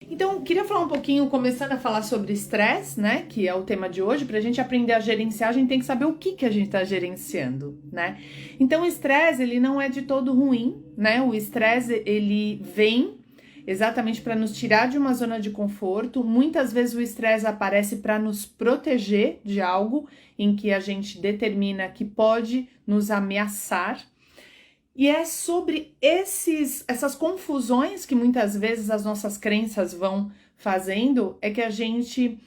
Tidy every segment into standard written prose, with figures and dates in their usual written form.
Então, queria falar um pouquinho, começando a falar sobre estresse, né, que é o tema de hoje. Para a gente aprender a gerenciar, a gente tem que saber o que a gente está gerenciando, né? Então, o estresse, ele não é de todo ruim, né? O estresse, ele vem exatamente para nos tirar de uma zona de conforto. Muitas vezes o estresse aparece para nos proteger de algo em que a gente determina que pode nos ameaçar. E é sobre essas confusões que muitas vezes as nossas crenças vão fazendo, é que a gente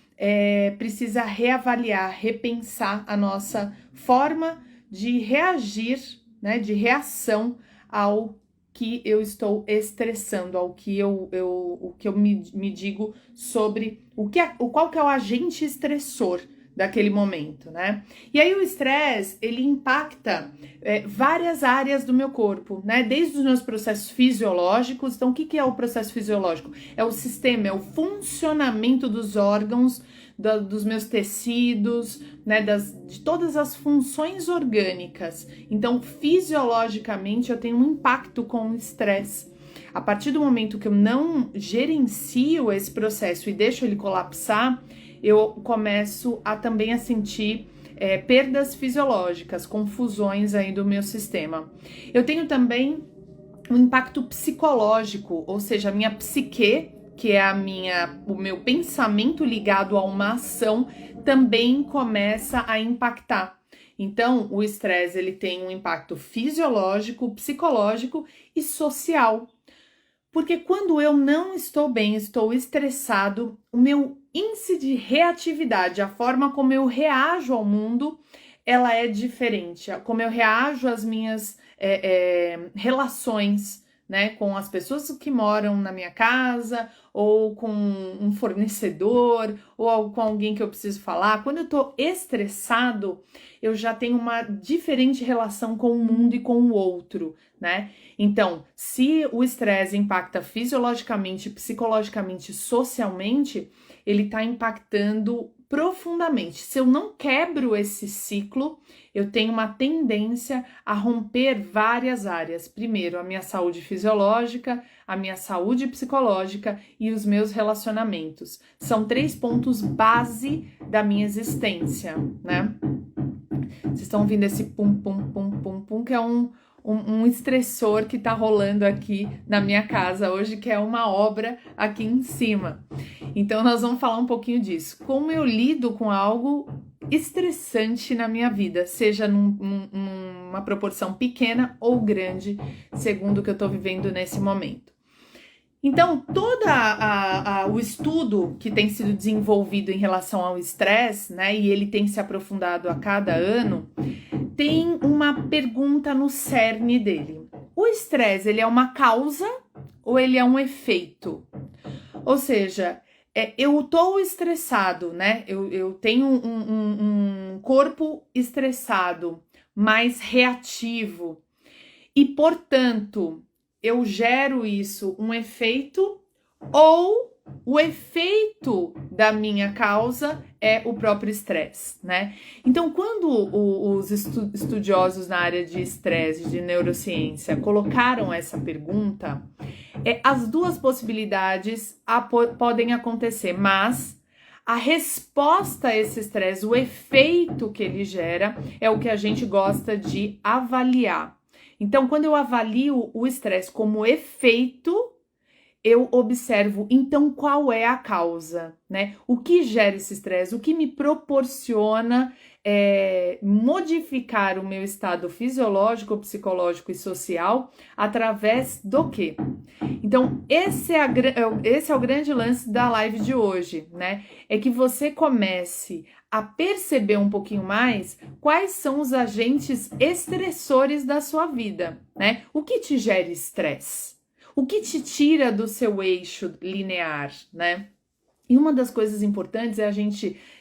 precisa reavaliar, repensar a nossa forma de reagir, né, de reação ao que eu estou estressando, ao que o que eu me digo sobre qual que é o agente estressor daquele momento, né? E aí o estresse, ele impacta várias áreas do meu corpo, né? Desde os meus processos fisiológicos. Então, o que é o processo fisiológico? É o sistema, é o funcionamento dos órgãos, dos meus tecidos, né? De todas as funções orgânicas. Então, fisiologicamente, eu tenho um impacto com o estresse. A partir do momento que eu não gerencio esse processo e deixo ele colapsar, eu começo também a sentir perdas fisiológicas, confusões aí do meu sistema. Eu tenho também um impacto psicológico, ou seja, a minha psique, que é o meu pensamento ligado a uma ação, também começa a impactar. Então, o estresse, ele tem um impacto fisiológico, psicológico e social. Porque quando eu não estou bem, estou estressado, o meu índice de reatividade, a forma como eu reajo ao mundo, ela é diferente. Como eu reajo às minhas relações, né, com as pessoas que moram na minha casa, ou com um fornecedor, ou com alguém que eu preciso falar. Quando eu estou estressado, eu já tenho uma diferente relação com o mundo e com o outro, né? Então, se o estresse impacta fisiologicamente, psicologicamente, socialmente, ele está impactando profundamente. Se eu não quebro esse ciclo, eu tenho uma tendência a romper várias áreas. Primeiro, a minha saúde fisiológica, a minha saúde psicológica e os meus relacionamentos. São 3 pontos base da minha existência, né? Vocês estão ouvindo esse pum, pum, pum, pum, pum, que é um estressor que tá rolando aqui na minha casa hoje, que é uma obra aqui em cima. Então, nós vamos falar um pouquinho disso. Como eu lido com algo estressante na minha vida, seja numa proporção pequena ou grande, segundo o que eu tô vivendo nesse momento. Então, todo o estudo que tem sido desenvolvido em relação ao estresse, né, e ele tem se aprofundado a cada ano, tem uma pergunta no cerne dele. O estresse, ele é uma causa ou ele é um efeito? Ou seja, eu tô estressado, né? Eu tenho um corpo estressado, mais reativo, e, portanto, eu gero isso, um efeito, ou o efeito da minha causa é o próprio estresse, né? Então, quando os estudiosos na área de estresse, de neurociência, colocaram essa pergunta, as duas possibilidades podem acontecer, mas a resposta a esse estresse, o efeito que ele gera, é o que a gente gosta de avaliar. Então, quando eu avalio o estresse como efeito, eu observo, então, qual é a causa, né? O que gera esse estresse? O que me proporciona modificar o meu estado fisiológico, psicológico e social através do quê? Então, esse é o grande lance da live de hoje, né? É que você comece a perceber um pouquinho mais quais são os agentes estressores da sua vida, né? O que te gera estresse? O que te tira do seu eixo linear, né? E uma das coisas importantes é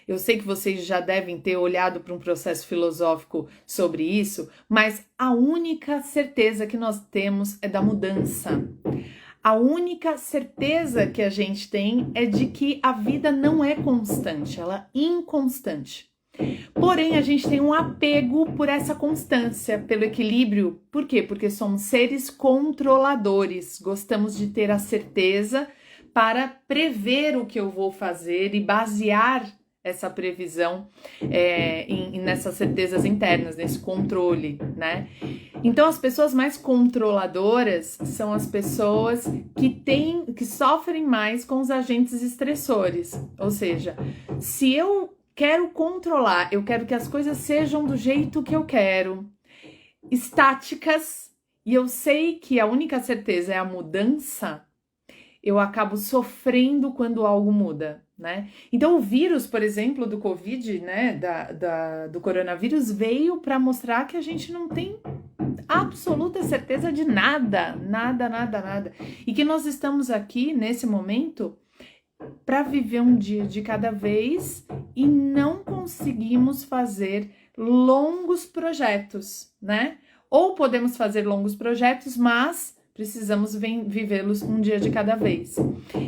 eu sei que vocês já devem ter olhado para um processo filosófico sobre isso, mas a única certeza que nós temos é da mudança. A única certeza que a gente tem é de que a vida não é constante, ela é inconstante. Porém, a gente tem um apego por essa constância, pelo equilíbrio. Por quê? Porque somos seres controladores, gostamos de ter a certeza para prever o que eu vou fazer e basear essa previsão nessas certezas internas, nesse controle, né? Então, as pessoas mais controladoras são as pessoas que sofrem mais com os agentes estressores. Ou seja, se eu quero controlar, eu quero que as coisas sejam do jeito que eu quero, estáticas, e eu sei que a única certeza é a mudança, eu acabo sofrendo quando algo muda, né? Então, o vírus, por exemplo, do Covid, né, do coronavírus, veio para mostrar que a gente não tem absoluta certeza de nada, nada, nada, nada. E que nós estamos aqui, nesse momento, para viver um dia de cada vez e não conseguimos fazer longos projetos, né? Ou podemos fazer longos projetos, mas precisamos vivê-los um dia de cada vez.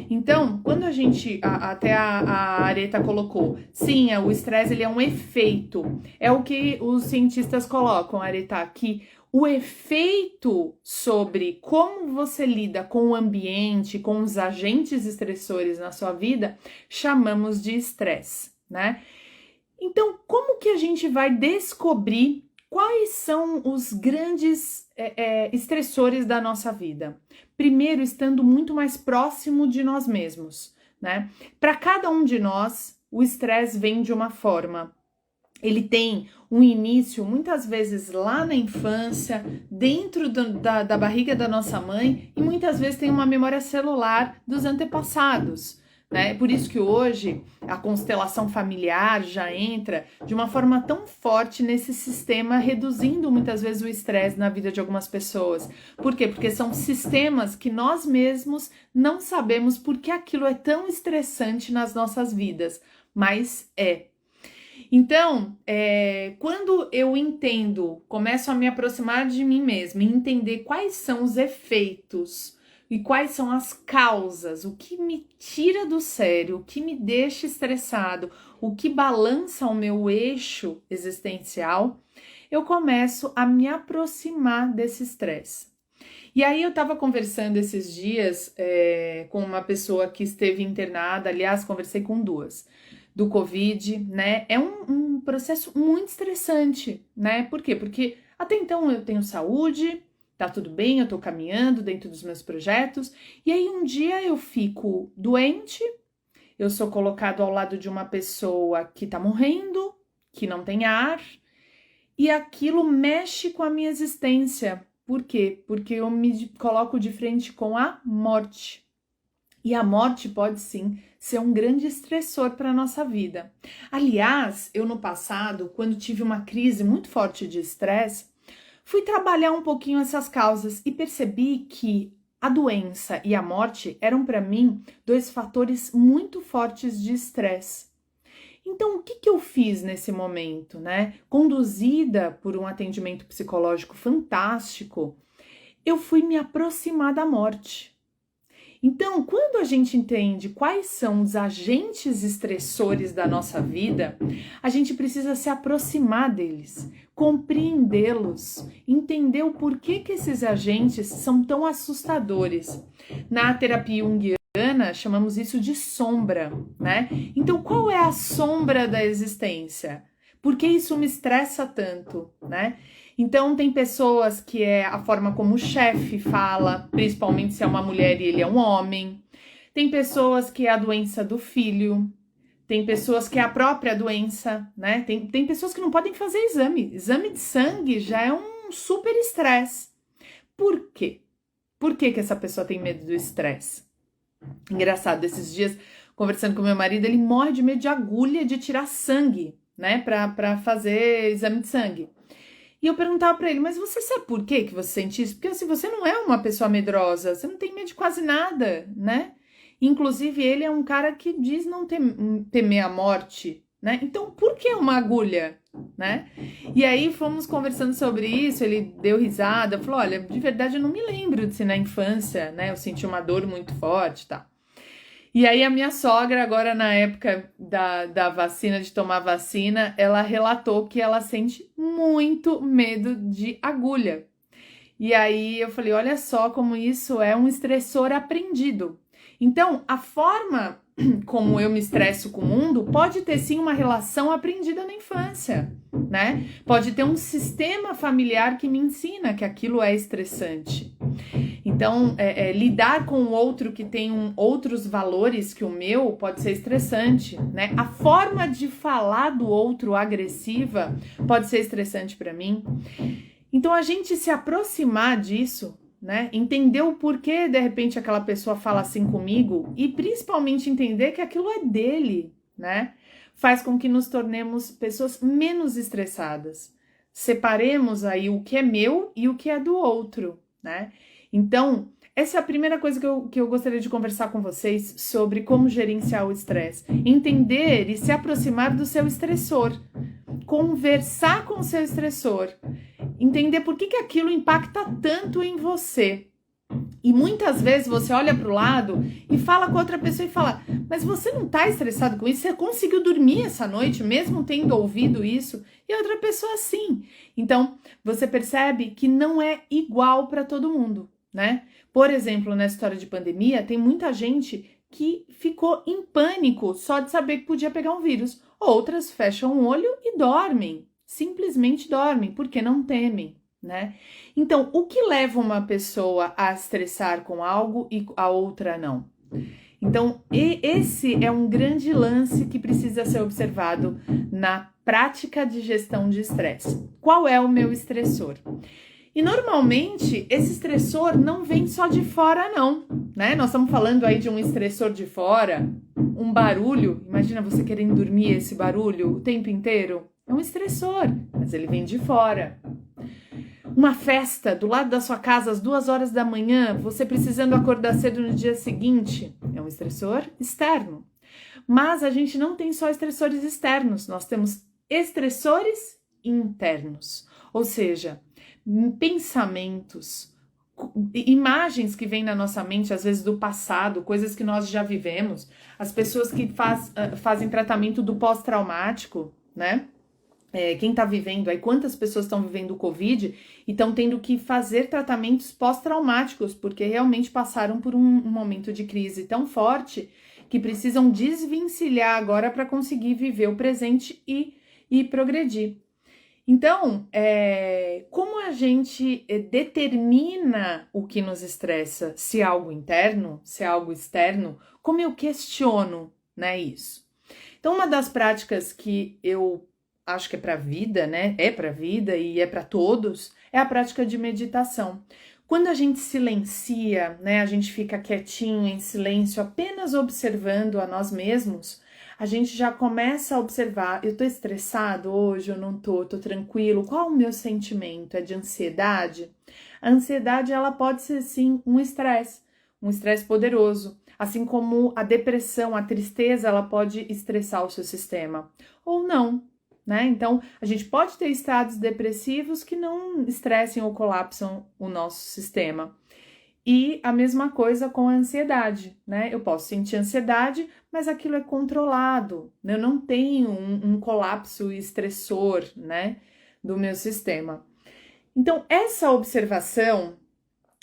Então, quando a gente, até a Areta colocou, sim, o estresse ele é um efeito, é o que os cientistas colocam, Areta, aqui, o efeito sobre como você lida com o ambiente, com os agentes estressores na sua vida, chamamos de estresse, né? Então, como que a gente vai descobrir quais são os grandes estressores da nossa vida? Primeiro, estando muito mais próximo de nós mesmos, né? Para cada um de nós, o estresse vem de uma forma. Ele tem um início, muitas vezes, lá na infância, dentro da barriga da nossa mãe, e muitas vezes tem uma memória celular dos antepassados, né? Por isso que hoje a constelação familiar já entra de uma forma tão forte nesse sistema, reduzindo muitas vezes o estresse na vida de algumas pessoas. Por quê? Porque são sistemas que nós mesmos não sabemos por que aquilo é tão estressante nas nossas vidas, mas é. Então, quando eu começo a me aproximar de mim mesma e entender quais são os efeitos e quais são as causas, o que me tira do sério, o que me deixa estressado, o que balança o meu eixo existencial, eu começo a me aproximar desse estresse. E aí eu estava conversando esses dias com uma pessoa que esteve internada, aliás, conversei com duas, do Covid, né? É um processo muito estressante, né? Por quê? Porque até então eu tenho saúde, tá tudo bem, eu tô caminhando dentro dos meus projetos, e aí um dia eu fico doente, eu sou colocado ao lado de uma pessoa que tá morrendo, que não tem ar, e aquilo mexe com a minha existência. Por quê? Porque eu me coloco de frente com a morte. E a morte pode sim ser um grande estressor para a nossa vida. Aliás, eu no passado, quando tive uma crise muito forte de estresse, fui trabalhar um pouquinho essas causas e percebi que a doença e a morte eram para mim dois fatores muito fortes de estresse. Então, o que eu fiz nesse momento, né? Conduzida por um atendimento psicológico fantástico, eu fui me aproximar da morte. Então, quando a gente entende quais são os agentes estressores da nossa vida, a gente precisa se aproximar deles, compreendê-los, entender o porquê que esses agentes são tão assustadores. Na terapia junguiana, chamamos isso de sombra, né? Então, qual é a sombra da existência? Por que isso me estressa tanto, né? Então, tem pessoas que é a forma como o chefe fala, principalmente se é uma mulher e ele é um homem. Tem pessoas que é a doença do filho. Tem pessoas que é a própria doença, né? Tem pessoas que não podem fazer exame. Exame de sangue já é um super estresse. Por quê? Por que essa pessoa tem medo do estresse? Engraçado, esses dias, conversando com meu marido, ele morre de medo de agulha, de tirar sangue, né? Pra fazer exame de sangue. E eu perguntava pra ele, mas você sabe por que você sente isso? Porque assim, você não é uma pessoa medrosa, você não tem medo de quase nada, né? Inclusive, ele é um cara que diz não temer a morte, né? Então, por que uma agulha, né? E aí fomos conversando sobre isso, ele deu risada, falou, olha, de verdade eu não me lembro de se na infância, né, eu senti uma dor muito forte, tá? E aí a minha sogra, agora na época da vacina, de tomar vacina, ela relatou que ela sente muito medo de agulha. E aí eu falei, olha só como isso é um estressor aprendido. Então, a forma como eu me estresso com o mundo pode ter sim uma relação aprendida na infância, né? Pode ter um sistema familiar que me ensina que aquilo é estressante. Então, lidar com o outro que tem outros valores que o meu pode ser estressante, né? A forma de falar do outro agressiva pode ser estressante para mim. Então, a gente se aproximar disso, né? Entender o porquê, de repente, aquela pessoa fala assim comigo e principalmente entender que aquilo é dele, né? Faz com que nos tornemos pessoas menos estressadas. Separemos aí o que é meu e o que é do outro, né? Então, essa é a primeira coisa que eu gostaria de conversar com vocês sobre como gerenciar o estresse. Entender e se aproximar do seu estressor. Conversar com o seu estressor. Entender por que aquilo impacta tanto em você. E muitas vezes você olha para o lado e fala com outra pessoa e fala, mas você não está estressado com isso? Você conseguiu dormir essa noite mesmo tendo ouvido isso? E a outra pessoa sim. Então, você percebe que não é igual para todo mundo, né? Por exemplo, na história de pandemia, tem muita gente que ficou em pânico só de saber que podia pegar um vírus. Outras fecham o olho e dormem. Simplesmente dormem, porque não temem, né? Então, o que leva uma pessoa a estressar com algo e a outra não? Então, esse é um grande lance que precisa ser observado na prática de gestão de estresse. Qual é o meu estressor? E normalmente, esse estressor não vem só de fora, não, né? Nós estamos falando aí de um estressor de fora, um barulho. Imagina você querendo dormir esse barulho o tempo inteiro. É um estressor, mas ele vem de fora. Uma festa do lado da sua casa às 2 horas da manhã, você precisando acordar cedo no dia seguinte, é um estressor externo. Mas a gente não tem só estressores externos, nós temos estressores internos. Ou seja, pensamentos, imagens que vêm na nossa mente, às vezes do passado, coisas que nós já vivemos. As pessoas que fazem tratamento do pós-traumático, né? Quem está vivendo aí, quantas pessoas estão vivendo o Covid e estão tendo que fazer tratamentos pós-traumáticos, porque realmente passaram por um momento de crise tão forte que precisam desvencilhar agora para conseguir viver o presente e progredir. Então, como a gente determina o que nos estressa, se é algo interno, se é algo externo, como eu questiono, né, isso? Então, uma das práticas que eu acho que é para a vida, né? É para a vida e é para todos, é a prática de meditação. Quando a gente silencia, né? A gente fica quietinho, em silêncio, apenas observando a nós mesmos, a gente já começa a observar, eu tô estressado hoje, eu não tô tranquilo, qual o meu sentimento? É de ansiedade? A ansiedade, ela pode ser sim um estresse poderoso, assim como a depressão, a tristeza, ela pode estressar o seu sistema, ou não. Né? Então, a gente pode ter estados depressivos que não estressem ou colapsam o nosso sistema. E a mesma coisa com a ansiedade, né? Eu posso sentir ansiedade, mas aquilo é controlado. Né? Eu não tenho um colapso estressor, né, do meu sistema. Então, essa observação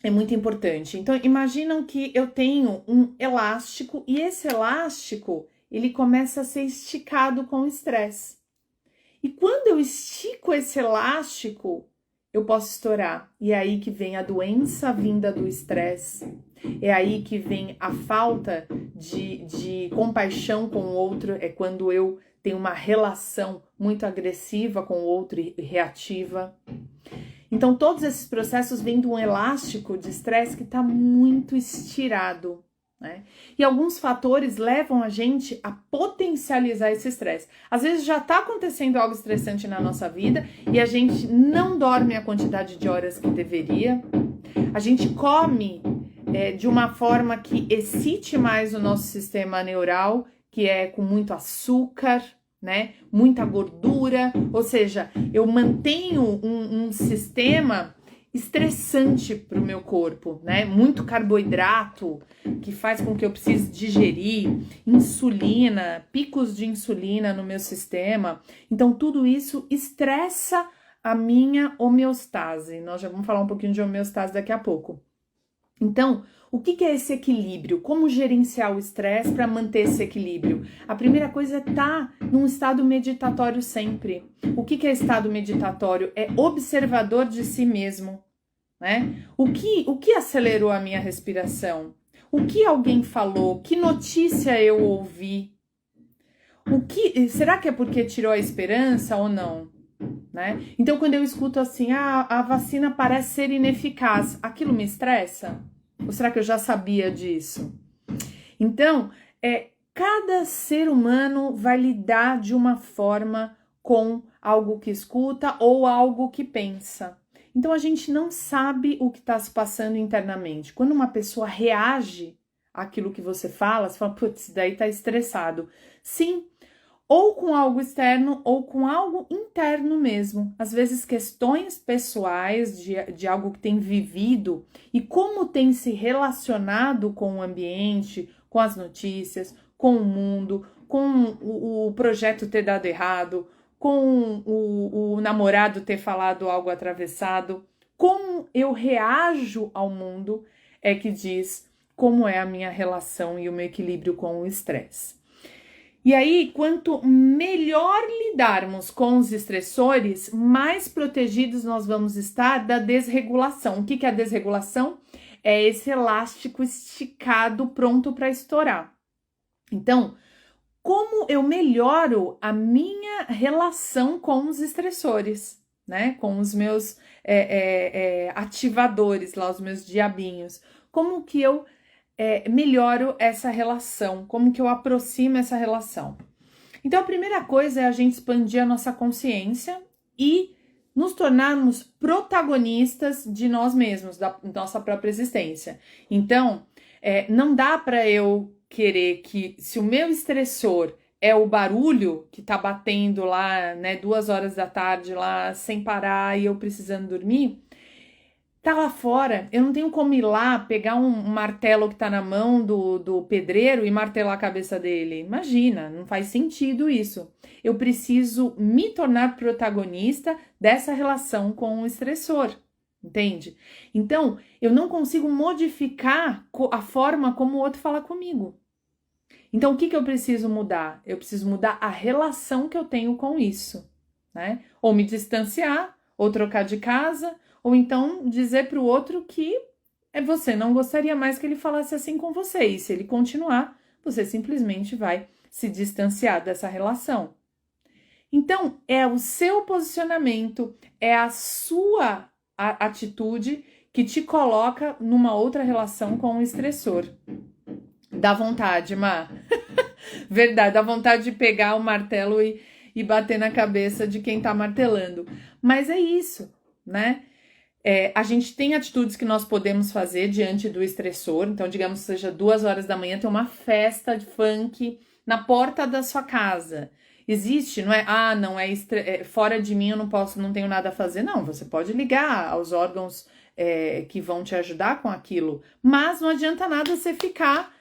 é muito importante. Então, imaginam que eu tenho um elástico e esse elástico, ele começa a ser esticado com o estresse. E quando eu estico esse elástico, eu posso estourar. E é aí que vem a doença vinda do estresse. É aí que vem a falta de compaixão com o outro. É quando eu tenho uma relação muito agressiva com o outro e reativa. Então, todos esses processos vêm de um elástico de estresse que está muito estirado. Né? E alguns fatores levam a gente a potencializar esse estresse. Às vezes já está acontecendo algo estressante na nossa vida e a gente não dorme a quantidade de horas que deveria. A gente come de uma forma que excite mais o nosso sistema neural, que é com muito açúcar, né? Muita gordura. Ou seja, eu mantenho um sistema estressante para o meu corpo, né? Muito carboidrato que faz com que eu precise digerir, insulina, picos de insulina no meu sistema. Então, tudo isso estressa a minha homeostase. Nós já vamos falar um pouquinho de homeostase daqui a pouco. Então, o que é esse equilíbrio? Como gerenciar o estresse para manter esse equilíbrio? A primeira coisa é estar num estado meditatório sempre. O que é estado meditatório? É observador de si mesmo, né? O que acelerou a minha respiração? O que alguém falou? Que notícia eu ouvi? Será que é porque tirou a esperança ou não? Né? Então, quando eu escuto assim, a vacina parece ser ineficaz, aquilo me estressa? Ou será que eu já sabia disso? Então, cada ser humano vai lidar de uma forma com algo que escuta ou algo que pensa. Então, a gente não sabe o que está se passando internamente. Quando uma pessoa reage àquilo que você fala putz, daí tá estressado. Sim, ou com algo externo ou com algo interno mesmo. Às vezes questões pessoais de algo que tem vivido e como tem se relacionado com o ambiente, com as notícias, com o mundo, com o projeto ter dado errado, com o namorado ter falado algo atravessado. Como eu reajo ao mundo é que diz como é a minha relação e o meu equilíbrio com o estresse. E aí, quanto melhor lidarmos com os estressores, mais protegidos nós vamos estar da desregulação. O que é a desregulação? É esse elástico esticado pronto para estourar. Então, como eu melhoro a minha relação com os estressores, né? Com os meus ativadores lá, os meus diabinhos. Como que eu melhoro essa relação, como que eu aproximo essa relação. Então, a primeira coisa é a gente expandir a nossa consciência e nos tornarmos protagonistas de nós mesmos, da nossa própria existência. Então, não dá para eu querer que, se o meu estressor é o barulho que tá batendo lá, né, 2 horas da tarde lá, sem parar e eu precisando dormir, tá lá fora, eu não tenho como ir lá, pegar um martelo que tá na mão do pedreiro e martelar a cabeça dele. Imagina, não faz sentido isso. Eu preciso me tornar protagonista dessa relação com o estressor, entende? Então, eu não consigo modificar a forma como o outro fala comigo. Então, o que eu preciso mudar? Eu preciso mudar a relação que eu tenho com isso, né? Ou me distanciar, ou trocar de casa, ou então dizer para o outro que você não gostaria mais que ele falasse assim com você. E se ele continuar, você simplesmente vai se distanciar dessa relação. Então, é o seu posicionamento, é a sua atitude que te coloca numa outra relação com o estressor. Dá vontade, Má. Verdade, dá vontade de pegar o martelo e bater na cabeça de quem tá martelando. Mas é isso, né? A gente tem atitudes que nós podemos fazer diante do estressor. Então, digamos que seja 2 horas da manhã, tem uma festa de funk na porta da sua casa. Existe, não é? Não, fora de mim eu não tenho nada a fazer. Não, você pode ligar aos órgãos que vão te ajudar com aquilo. Mas não adianta nada você ficar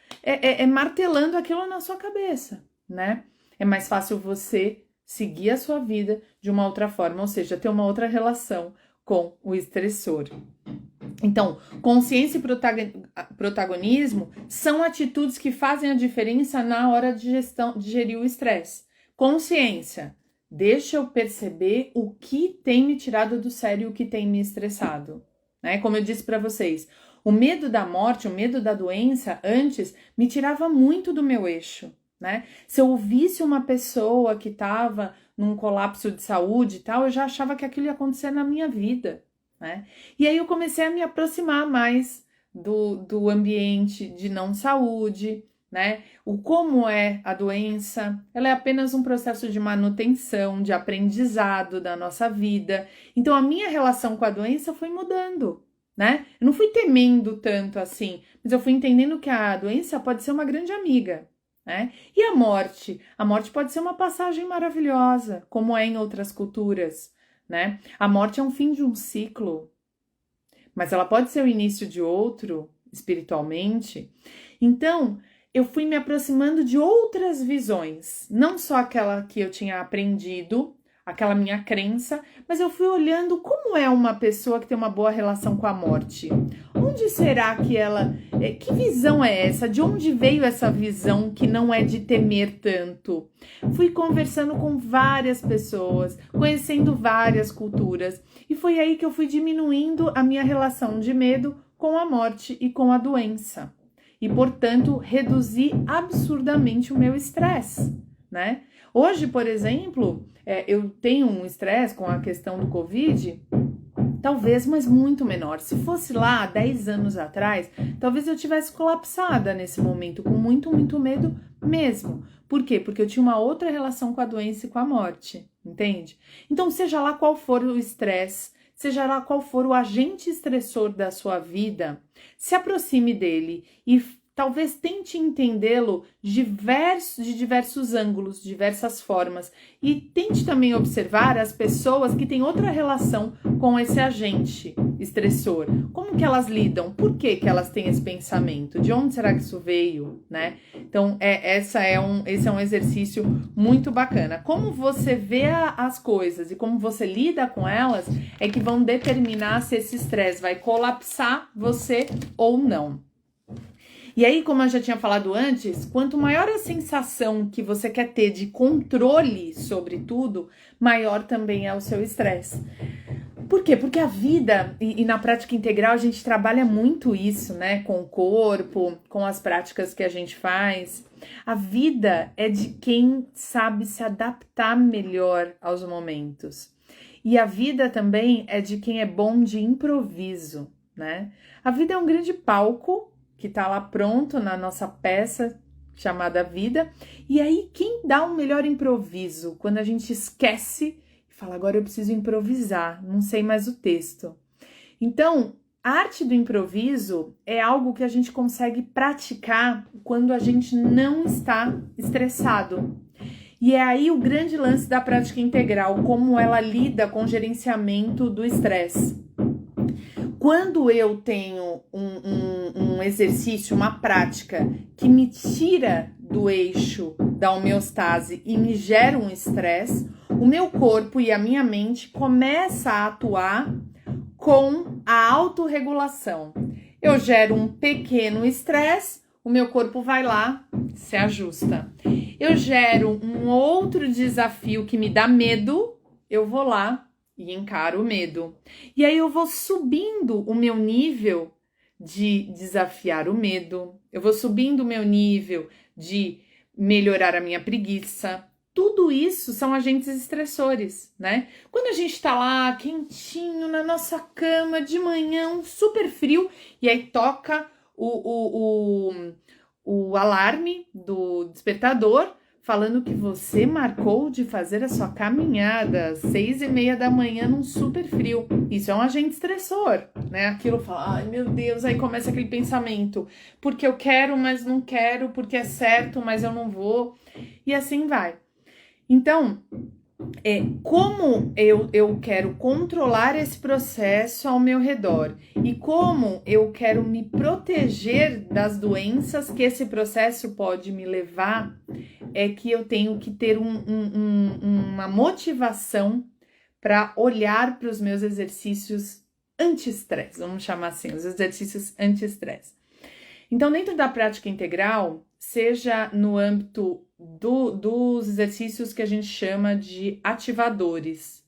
martelando aquilo na sua cabeça, né? É mais fácil você seguir a sua vida de uma outra forma, ou seja, ter uma outra relação com o estressor. Então, consciência e protagonismo são atitudes que fazem a diferença na hora de gerir o estresse. Consciência, deixa eu perceber o que tem me tirado do sério e o que tem me estressado. Né? Como eu disse para vocês, o medo da morte, o medo da doença, antes, me tirava muito do meu eixo. Né? Se eu ouvisse uma pessoa que estava num colapso de saúde e tal, eu já achava que aquilo ia acontecer na minha vida, né? E aí eu comecei a me aproximar mais do ambiente de não saúde, né? Como é a doença, ela é apenas um processo de manutenção, de aprendizado da nossa vida. Então a minha relação com a doença foi mudando, né? Eu não fui temendo tanto assim, mas eu fui entendendo que a doença pode ser uma grande amiga. Né? E a morte? A morte pode ser uma passagem maravilhosa, como é em outras culturas, né? A morte é um fim de um ciclo, mas ela pode ser o início de outro, espiritualmente. Então, eu fui me aproximando de outras visões, não só aquela que eu tinha aprendido, aquela minha crença, mas eu fui olhando como é uma pessoa que tem uma boa relação com a morte. Onde será que ela... Que visão é essa? De onde veio essa visão que não é de temer tanto? Fui conversando com várias pessoas, conhecendo várias culturas, e foi aí que eu fui diminuindo a minha relação de medo com a morte e com a doença. E, portanto, reduzi absurdamente o meu estresse, né? Hoje, por exemplo, eu tenho um estresse com a questão do Covid, talvez, mas muito menor. Se fosse lá 10 anos atrás, talvez eu tivesse colapsada nesse momento, com muito, muito medo mesmo. Por quê? Porque eu tinha uma outra relação com a doença e com a morte, entende? Então, seja lá qual for o estresse, seja lá qual for o agente estressor da sua vida, se aproxime dele e talvez tente entendê-lo de diversos ângulos, diversas formas. E tente também observar as pessoas que têm outra relação com esse agente estressor. Como que elas lidam? Por que que elas têm esse pensamento? De onde será que isso veio, né? Então, esse é um exercício muito bacana. Como você vê as coisas e como você lida com elas é que vão determinar se esse estresse vai colapsar você ou não. E aí, como eu já tinha falado antes, quanto maior a sensação que você quer ter de controle sobre tudo, maior também é o seu estresse. Por quê? Porque a vida, e na prática integral a gente trabalha muito isso, né? Com o corpo, com as práticas que a gente faz. A vida é de quem sabe se adaptar melhor aos momentos. E a vida também é de quem é bom de improviso, né? A vida é um grande palco que tá lá pronto na nossa peça chamada vida. E aí, quem dá o melhor improviso? Quando a gente esquece e fala, agora eu preciso improvisar, não sei mais o texto. Então, a arte do improviso é algo que a gente consegue praticar quando a gente não está estressado. E é aí o grande lance da prática integral, como ela lida com o gerenciamento do estresse. Quando eu tenho um exercício, uma prática que me tira do eixo da homeostase e me gera um estresse, o meu corpo e a minha mente começam a atuar com a autorregulação. Eu gero um pequeno estresse, o meu corpo vai lá, se ajusta. Eu gero um outro desafio que me dá medo, eu vou lá e encaro o medo. E aí eu vou subindo o meu nível de desafiar o medo, eu vou subindo o meu nível de melhorar a minha preguiça. Tudo isso são agentes estressores, né? Quando a gente tá lá quentinho na nossa cama de manhã, um super frio, e aí toca o alarme do despertador, falando que você marcou de fazer a sua caminhada às 6:30 da manhã num super frio. Isso é um agente estressor, né? Aquilo fala, ai meu Deus, aí começa aquele pensamento, porque eu quero, mas não quero, porque é certo, mas eu não vou, e assim vai. Então, como eu quero controlar esse processo ao meu redor e como eu quero me proteger das doenças que esse processo pode me levar, é que eu tenho que ter uma motivação para olhar para os meus exercícios anti-estresse, vamos chamar assim, os exercícios anti-estresse. Então, dentro da prática integral, seja no âmbito dos exercícios que a gente chama de ativadores,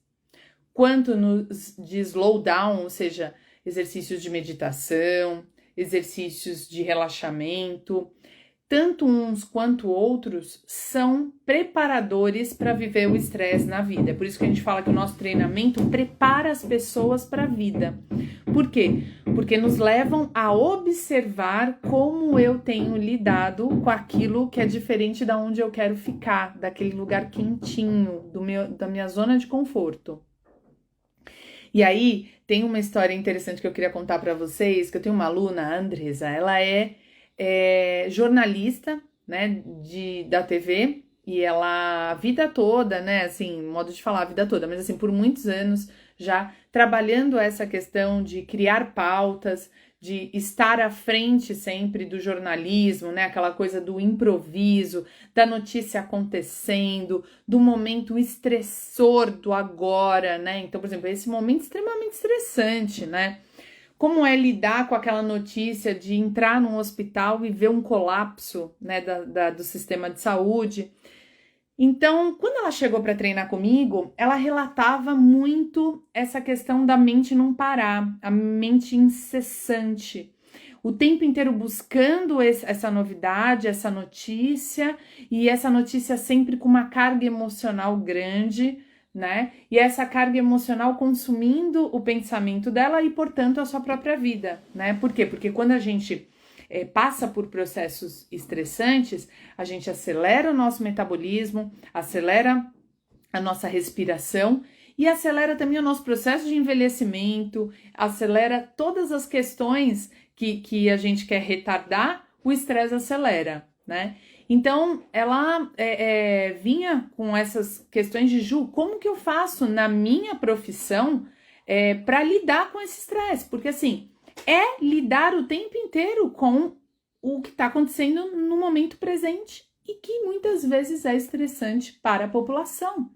quanto nos de slowdown, ou seja, exercícios de meditação, exercícios de relaxamento, tanto uns quanto outros são preparadores para viver o estresse na vida. É por isso que a gente fala que o nosso treinamento prepara as pessoas para a vida. Por quê? Porque nos levam a observar como eu tenho lidado com aquilo que é diferente da onde eu quero ficar, daquele lugar quentinho, da minha zona de conforto. E aí, tem uma história interessante que eu queria contar para vocês, que eu tenho uma aluna, a Andresa, ela é jornalista, né, da TV, e ela, a vida toda, né, assim, modo de falar, a vida toda, mas assim, por muitos anos já trabalhando essa questão de criar pautas, de estar à frente sempre do jornalismo, né? Aquela coisa do improviso, da notícia acontecendo, do momento estressor do agora, né? Então, por exemplo, esse momento extremamente estressante, né? Como é lidar com aquela notícia de entrar num hospital e ver um colapso, né, do sistema de saúde. Então, quando ela chegou para treinar comigo, ela relatava muito essa questão da mente não parar, a mente incessante, o tempo inteiro buscando essa novidade, essa notícia, e essa notícia sempre com uma carga emocional grande, né? E essa carga emocional consumindo o pensamento dela e, portanto, a sua própria vida, né? Por quê? Porque quando a gente passa por processos estressantes, a gente acelera o nosso metabolismo, acelera a nossa respiração e acelera também o nosso processo de envelhecimento, acelera todas as questões que a gente quer retardar, o estresse acelera, né? Então, ela vinha com essas questões de Ju, como que eu faço na minha profissão para lidar com esse estresse? Porque, assim, é lidar o tempo inteiro com o que está acontecendo no momento presente e que muitas vezes é estressante para a população.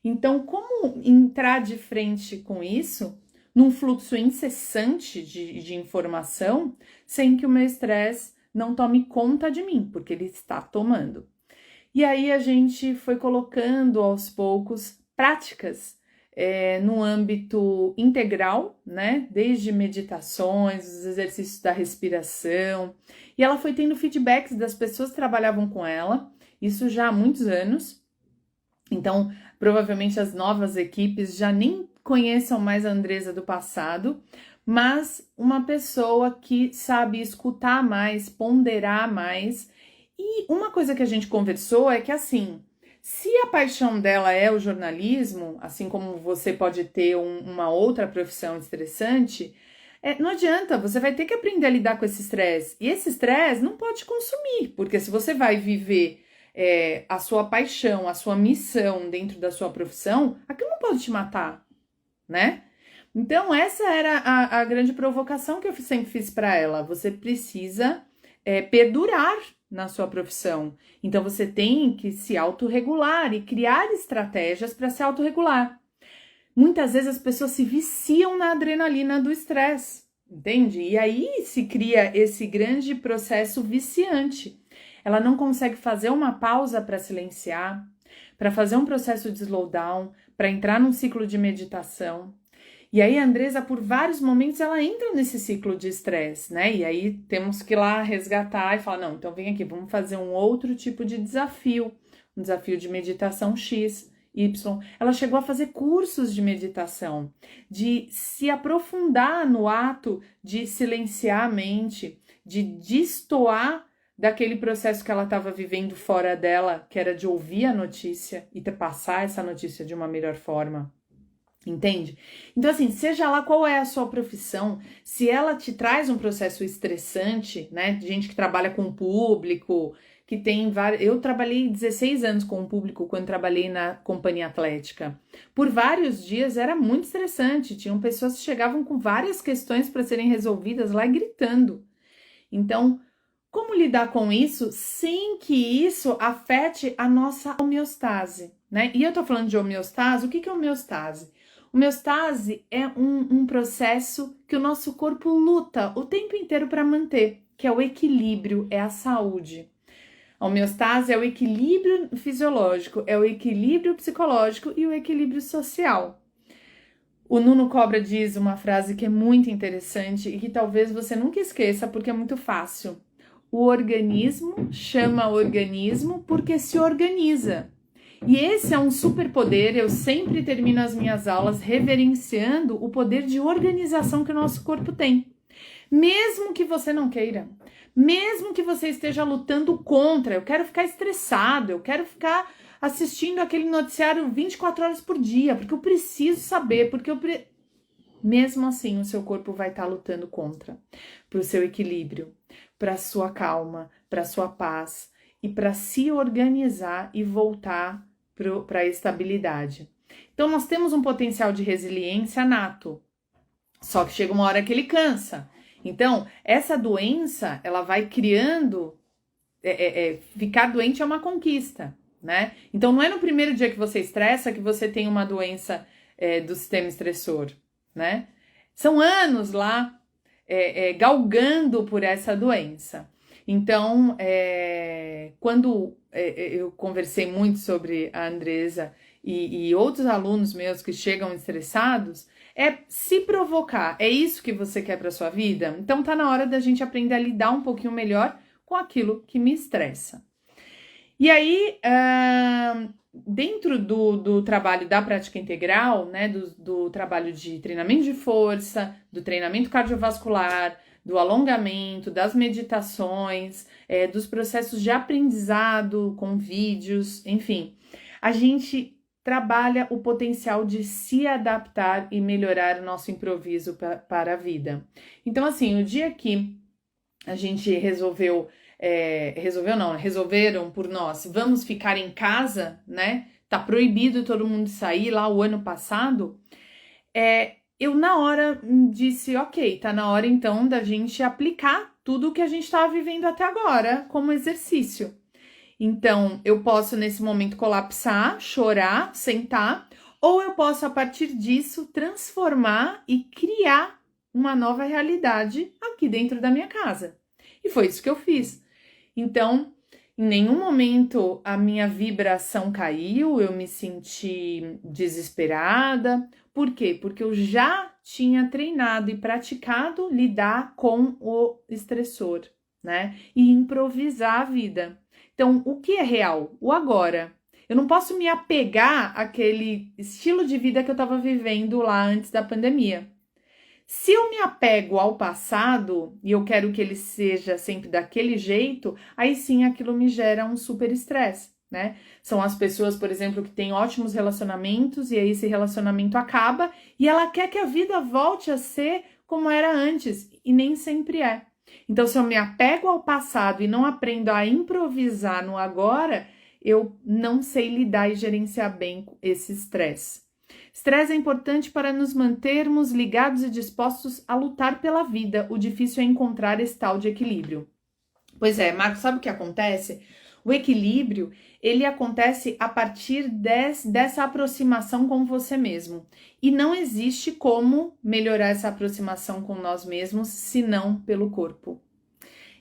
Então, como entrar de frente com isso, num fluxo incessante de informação, sem que o meu estresse não tome conta de mim, porque ele está tomando. E aí a gente foi colocando aos poucos práticas no âmbito integral, né? Desde meditações, os exercícios da respiração. E ela foi tendo feedbacks das pessoas que trabalhavam com ela, isso já há muitos anos. Então, provavelmente as novas equipes já nem conheçam mais a Andresa do passado, mas uma pessoa que sabe escutar mais, ponderar mais. E uma coisa que a gente conversou é que, assim, se a paixão dela é o jornalismo, assim como você pode ter uma outra profissão estressante, não adianta, você vai ter que aprender a lidar com esse estresse. E esse estresse não pode consumir, porque se você vai viver a sua paixão, a sua missão dentro da sua profissão, aquilo não pode te matar, né? Então, essa era a grande provocação que eu sempre fiz para ela. Você precisa perdurar na sua profissão. Então, você tem que se autorregular e criar estratégias para se autorregular. Muitas vezes as pessoas se viciam na adrenalina do estresse, entende? E aí se cria esse grande processo viciante. Ela não consegue fazer uma pausa para silenciar, para fazer um processo de slowdown, para entrar num ciclo de meditação. E aí a Andresa, por vários momentos, ela entra nesse ciclo de estresse, né? E aí temos que ir lá resgatar e falar, não, então vem aqui, vamos fazer um outro tipo de desafio, um desafio de meditação X, Y. Ela chegou a fazer cursos de meditação, de se aprofundar no ato de silenciar a mente, de destoar daquele processo que ela estava vivendo fora dela, que era de ouvir a notícia e passar essa notícia de uma melhor forma. Entende? Então, assim, seja lá qual é a sua profissão, se ela te traz um processo estressante, né? Gente que trabalha com público, que tem vários. Eu trabalhei 16 anos com o público quando trabalhei na companhia atlética. Por vários dias era muito estressante. Tinham pessoas que chegavam com várias questões para serem resolvidas lá gritando. Então, como lidar com isso sem que isso afete a nossa homeostase, né? E eu tô falando de homeostase, o que é homeostase? Homeostase é um processo que o nosso corpo luta o tempo inteiro para manter, que é o equilíbrio, é a saúde. A homeostase é o equilíbrio fisiológico, é o equilíbrio psicológico e o equilíbrio social. O Nuno Cobra diz uma frase que é muito interessante e que talvez você nunca esqueça porque é muito fácil. O organismo chama organismo porque se organiza. E esse é um superpoder, eu sempre termino as minhas aulas reverenciando o poder de organização que o nosso corpo tem. Mesmo que você não queira, mesmo que você esteja lutando contra, eu quero ficar estressado, eu quero ficar assistindo aquele noticiário 24 horas por dia, porque eu preciso saber, mesmo assim o seu corpo vai estar lutando contra, para o seu equilíbrio, para a sua calma, para a sua paz e para se organizar e voltar para a estabilidade. Então, nós temos um potencial de resiliência nato, só que chega uma hora que ele cansa. Então, essa doença, ela vai criando, ficar doente é uma conquista, né? Então, não é no primeiro dia que você estressa que você tem uma doença do sistema estressor, né? São anos lá galgando por essa doença. Então, quando eu conversei muito sobre a Andresa e outros alunos meus que chegam estressados, é se provocar. É isso que você quer para sua vida? Então tá na hora da gente aprender a lidar um pouquinho melhor com aquilo que me estressa. E aí, dentro do trabalho da prática integral, né, do trabalho de treinamento de força, do treinamento cardiovascular, do alongamento, das meditações, dos processos de aprendizado com vídeos, enfim, a gente trabalha o potencial de se adaptar e melhorar o nosso improviso para a vida. Então, assim, o dia que a gente resolveram por nós, vamos ficar em casa, né? Tá proibido todo mundo sair lá o ano passado. Eu na hora disse, ok, tá na hora então da gente aplicar tudo o que a gente estava vivendo até agora como exercício. Então, eu posso nesse momento colapsar, chorar, sentar, ou eu posso a partir disso transformar e criar uma nova realidade aqui dentro da minha casa. E foi isso que eu fiz. Então, em nenhum momento a minha vibração caiu, eu me senti desesperada. Por quê? Porque eu já tinha treinado e praticado lidar com o estressor, né? E improvisar a vida. Então, o que é real? O agora. Eu não posso me apegar àquele estilo de vida que eu estava vivendo lá antes da pandemia. Se eu me apego ao passado e eu quero que ele seja sempre daquele jeito, aí sim aquilo me gera um super estresse, né? São as pessoas, por exemplo, que têm ótimos relacionamentos e aí esse relacionamento acaba e ela quer que a vida volte a ser como era antes e nem sempre é. Então, se eu me apego ao passado e não aprendo a improvisar no agora, eu não sei lidar e gerenciar bem esse estresse. Estresse é importante para nos mantermos ligados e dispostos a lutar pela vida. O difícil é encontrar esse tal de equilíbrio. Pois é, Marcos, sabe o que acontece? O equilíbrio, ele acontece a partir dessa aproximação com você mesmo. E não existe como melhorar essa aproximação com nós mesmos, senão pelo corpo.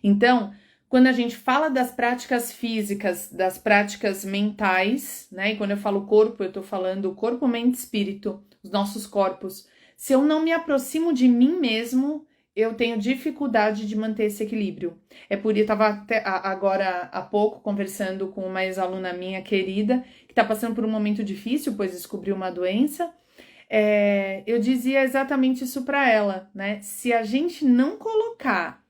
Então, quando a gente fala das práticas físicas, das práticas mentais, né? E quando eu falo corpo, eu tô falando corpo, mente, espírito, os nossos corpos. Se eu não me aproximo de mim mesmo, eu tenho dificuldade de manter esse equilíbrio. É por isso, eu estava até agora há pouco conversando com uma ex-aluna minha querida, que está passando por um momento difícil, pois descobriu uma doença. Eu dizia exatamente isso para ela, né? Se a gente não colocar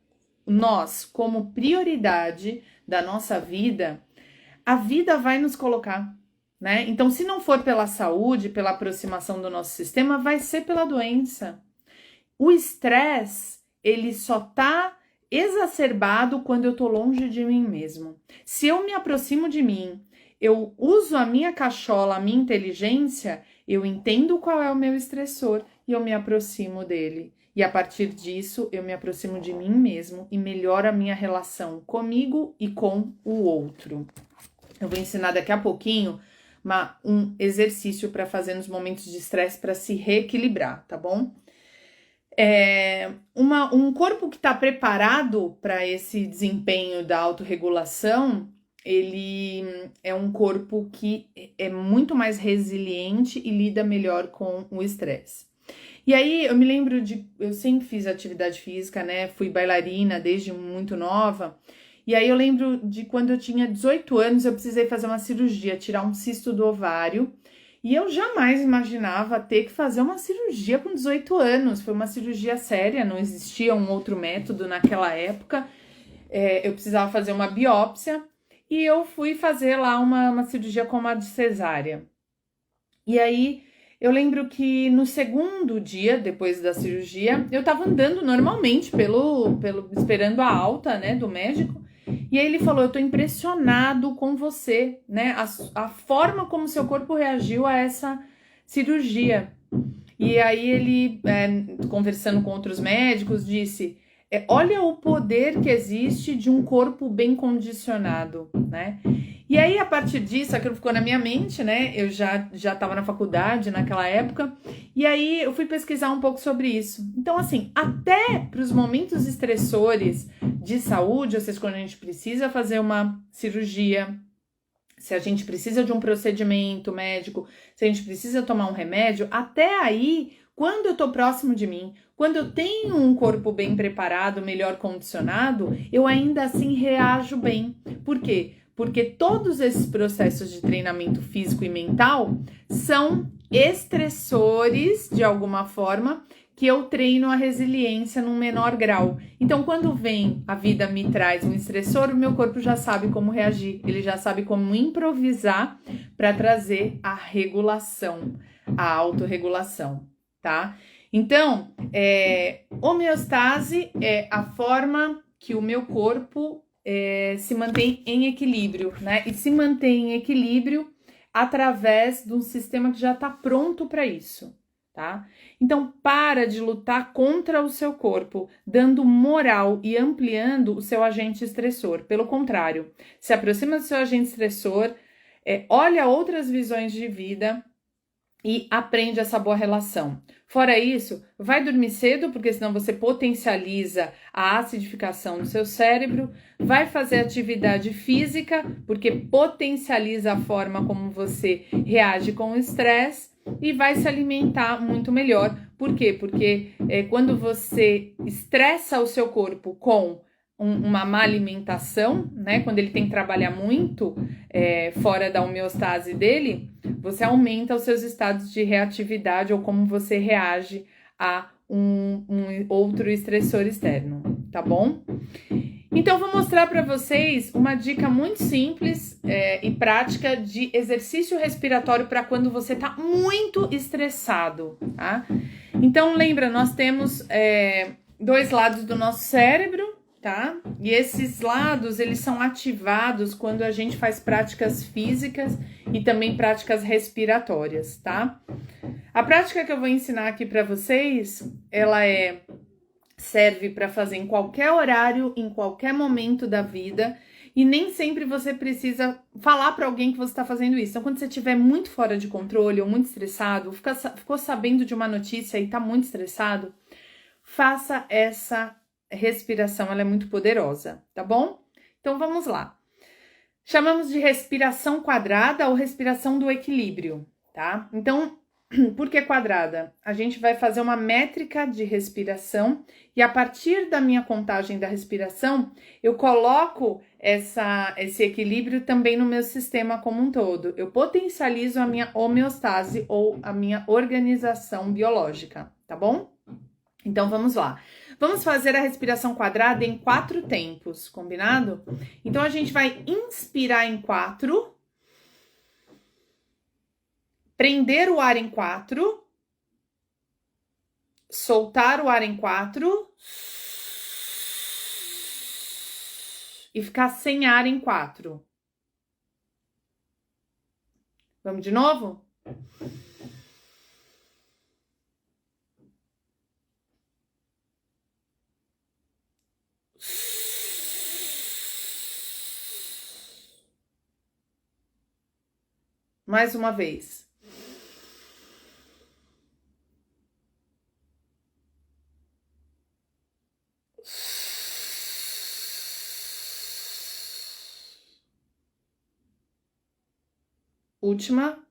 nós como prioridade da nossa vida, a vida vai nos colocar, né? Então, se não for pela saúde, pela aproximação do nosso sistema, vai ser pela doença. O estresse, ele só tá exacerbado quando eu tô longe de mim mesmo. Se eu me aproximo de mim, eu uso a minha cachola, a minha inteligência, eu entendo qual é o meu estressor e eu me aproximo dele. E a partir disso, eu me aproximo de mim mesmo e melhoro a minha relação comigo e com o outro. Eu vou ensinar daqui a pouquinho um exercício para fazer nos momentos de estresse para se reequilibrar, tá bom? Um corpo que está preparado para esse desempenho da autorregulação, ele é um corpo que é muito mais resiliente e lida melhor com o estresse. E aí eu me lembro eu sempre fiz atividade física, né? Fui bailarina desde muito nova. E aí eu lembro de quando eu tinha 18 anos, eu precisei fazer uma cirurgia, tirar um cisto do ovário. E eu jamais imaginava ter que fazer uma cirurgia com 18 anos. Foi uma cirurgia séria, não existia um outro método naquela época. Eu precisava fazer uma biópsia e eu fui fazer lá uma cirurgia com uma de cesárea. E aí eu lembro que no segundo dia, depois da cirurgia, eu tava andando normalmente esperando a alta, né, do médico. E aí ele falou, eu tô impressionado com você, né, a forma como seu corpo reagiu a essa cirurgia. E aí ele, conversando com outros médicos, disse, Olha o poder que existe de um corpo bem condicionado, né? E aí, a partir disso, aquilo ficou na minha mente, né? Eu já estava na faculdade naquela época, e aí eu fui pesquisar um pouco sobre isso. Então, assim, até para os momentos estressores de saúde, ou seja, quando a gente precisa fazer uma cirurgia, se a gente precisa de um procedimento médico, se a gente precisa tomar um remédio, até aí, quando eu tô próximo de mim, quando eu tenho um corpo bem preparado, melhor condicionado, eu ainda assim reajo bem. Por quê? Porque todos esses processos de treinamento físico e mental são estressores, de alguma forma, que eu treino a resiliência num menor grau. Então, quando vem a vida me traz um estressor, o meu corpo já sabe como reagir, ele já sabe como improvisar para trazer a regulação, a autorregulação, tá? Então, homeostase é a forma que o meu corpo se mantém em equilíbrio, né? E se mantém em equilíbrio através de um sistema que já está pronto para isso, tá? Então, para de lutar contra o seu corpo, dando moral e ampliando o seu agente estressor. Pelo contrário, se aproxima do seu agente estressor, olha outras visões de vida e aprende essa boa relação. Fora isso, vai dormir cedo, porque senão você potencializa a acidificação do seu cérebro. Vai fazer atividade física, porque potencializa a forma como você reage com o estresse. E vai se alimentar muito melhor. Por quê? Porque quando você estressa o seu corpo com uma má alimentação, né? Quando ele tem que trabalhar muito fora da homeostase dele, você aumenta os seus estados de reatividade ou como você reage a um outro estressor externo, tá bom? Então, vou mostrar para vocês uma dica muito simples e prática de exercício respiratório para quando você está muito estressado, tá? Então, lembra, nós temos dois lados do nosso cérebro, tá? E esses lados, eles são ativados quando a gente faz práticas físicas e também práticas respiratórias, tá? A prática que eu vou ensinar aqui para vocês, ela serve para fazer em qualquer horário, em qualquer momento da vida, e nem sempre você precisa falar para alguém que você está fazendo isso. Então, quando você estiver muito fora de controle ou muito estressado, ficou sabendo de uma notícia e está muito estressado, faça essa respiração, ela é muito poderosa, tá bom? Então, vamos lá. Chamamos de respiração quadrada ou respiração do equilíbrio, tá? Então, por que quadrada? A gente vai fazer uma métrica de respiração e a partir da minha contagem da respiração, eu coloco esse equilíbrio também no meu sistema como um todo. Eu potencializo a minha homeostase ou a minha organização biológica, tá bom? Então, vamos lá. Vamos fazer a respiração quadrada em 4 tempos, combinado? Então, a gente vai inspirar em 4, prender o ar em 4, soltar o ar em 4 e ficar sem ar em 4. Vamos de novo? Mais uma vez. Última.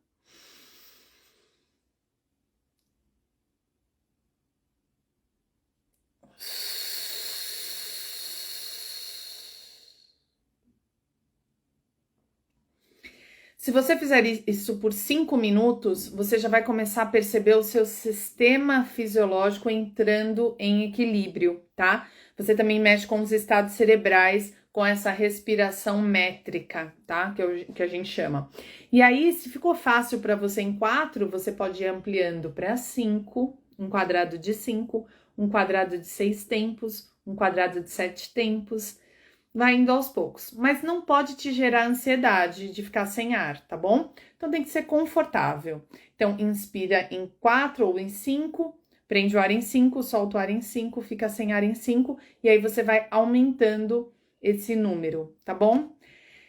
Se você fizer isso por 5 minutos, você já vai começar a perceber o seu sistema fisiológico entrando em equilíbrio, tá? Você também mexe com os estados cerebrais, com essa respiração métrica, tá? Que a gente chama. E aí, se ficou fácil para você em 4, você pode ir ampliando para 5, um quadrado de 5, um quadrado de 6 tempos, um quadrado de 7 tempos. Vai indo aos poucos, mas não pode te gerar ansiedade de ficar sem ar, tá bom? Então tem que ser confortável. Então, inspira em 4 ou em 5, Prende o ar em 5, solta o ar em 5, fica sem ar em 5, e aí você vai aumentando esse número, tá bom?